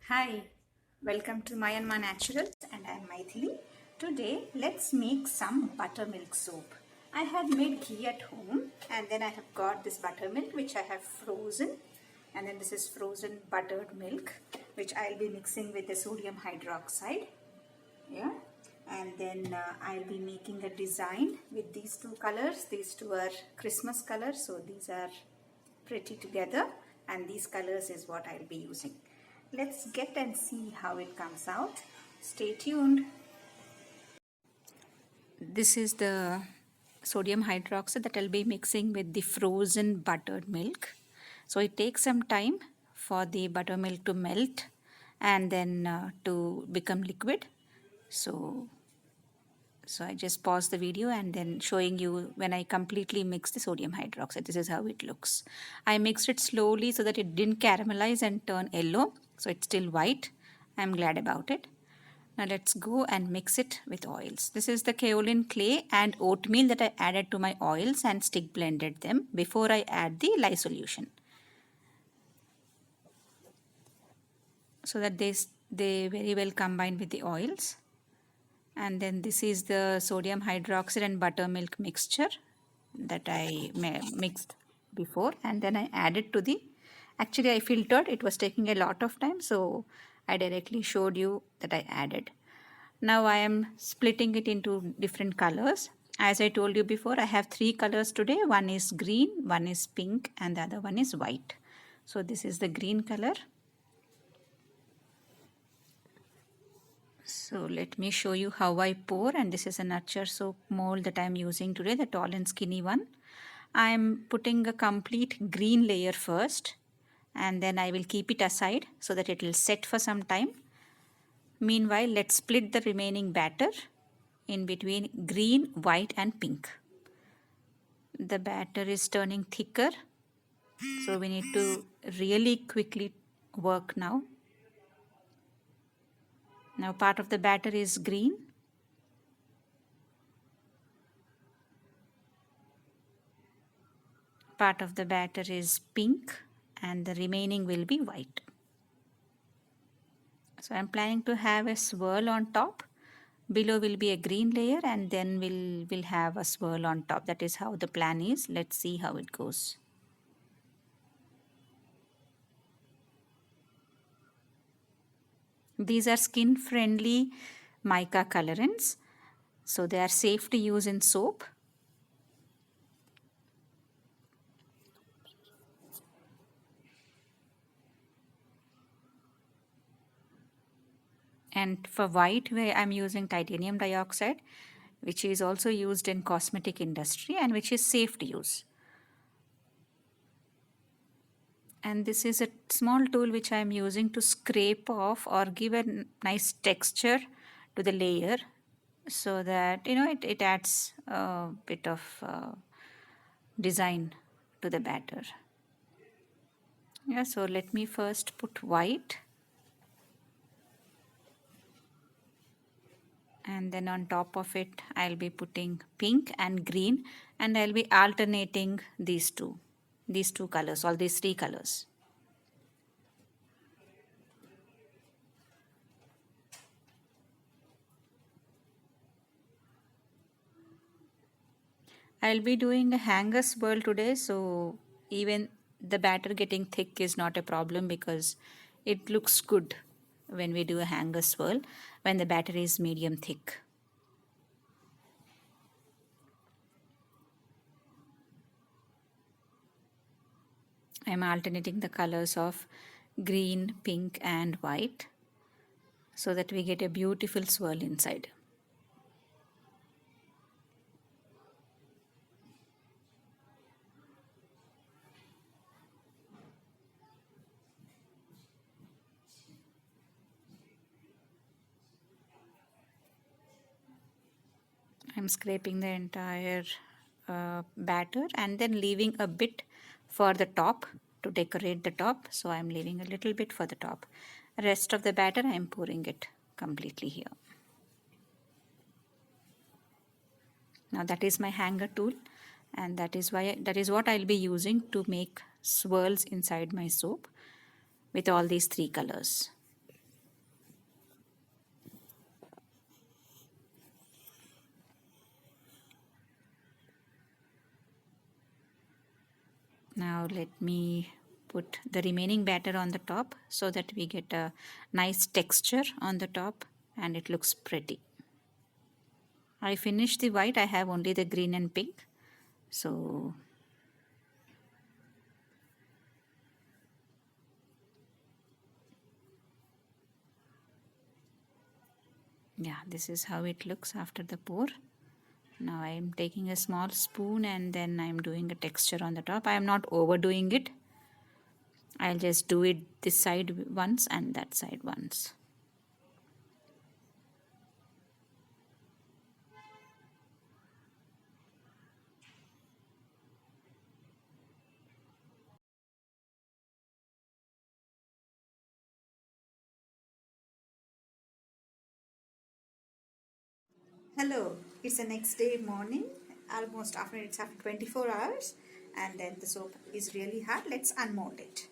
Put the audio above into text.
Hi, welcome to Myanmar Naturals and I am Maithili. Today let's make some buttermilk soap. I have made ghee at home and then I have got this buttermilk which I have frozen, and then this is frozen buttered milk which I'll be mixing with the sodium hydroxide. Yeah, and then I'll be making a design with these two colors. These two are Christmas colors, so these are pretty together, and these colors is what I'll be using. Let's get and see how it comes out. Stay tuned. This is the sodium hydroxide that I'll be mixing with the frozen buttered milk. So it takes some time for the buttermilk to melt and then to become liquid. So I just paused the video and then showing you when I completely mix the sodium hydroxide. This is how it looks. I mixed it slowly so that it didn't caramelize and turn yellow. So it's still white. I'm glad about it. Now let's go and mix it with oils. This is the kaolin clay and oatmeal that I added to my oils and stick blended them before I add the lye solution, so that they very well combine with the oils. And then this is the sodium hydroxide and buttermilk mixture that I mixed before, and then I added to the, actually I filtered, it was taking a lot of time, so I directly showed you that I added. Now I am splitting it into different colors. As I told you before, I have three colors today. One is green, one is pink, and the other one is white. So this is the green color. So let me show you how I pour, and this is a Nurture soap mold that I am using today, the tall and skinny one. I am putting a complete green layer first, and then I will keep it aside so that it will set for some time. Meanwhile, let's split the remaining batter in between green, white and pink. The batter is turning thicker, so we need to really quickly work now. Now part of the batter is green. Part of the batter is pink and the remaining will be white. So I'm planning to have a swirl on top. Below will be a green layer and then we'll have a swirl on top. That is how the plan is. Let's see how it goes. These are skin friendly mica colorants, so they are safe to use in soap. And for white, where I'm using titanium dioxide, which is also used in cosmetic industry and which is safe to use. And this is a small tool which I am using to scrape off or give a nice texture to the layer, so that it adds a bit of design to the batter. Yeah, so let me first put white, and then on top of it I'll be putting pink and green, and I'll be alternating these two colors, all these three colors. I'll be doing a hanger swirl today, so even the batter getting thick is not a problem because it looks good when we do a hanger swirl when the batter is medium thick. I'm alternating the colors of green, pink and white so that we get a beautiful swirl inside. I'm scraping the entire batter and then leaving a bit for the top to decorate the top. So I'm leaving a little bit for the top. Rest of the batter I'm pouring it completely here. Now that is my hanger tool, and that is what I'll be using to make swirls inside my soap with all these three colors. Now let me put the remaining batter on the top so that we get a nice texture on the top and it looks pretty. I finished the white, I have only the green and pink. So yeah, this is how it looks after the pour. Now I am taking a small spoon and then I am doing a texture on the top. I am not overdoing it. I'll just do it this side once and that side once. Hello, it's the next day morning, almost after 24 hours, and then the soap is really hard. Let's unmold it.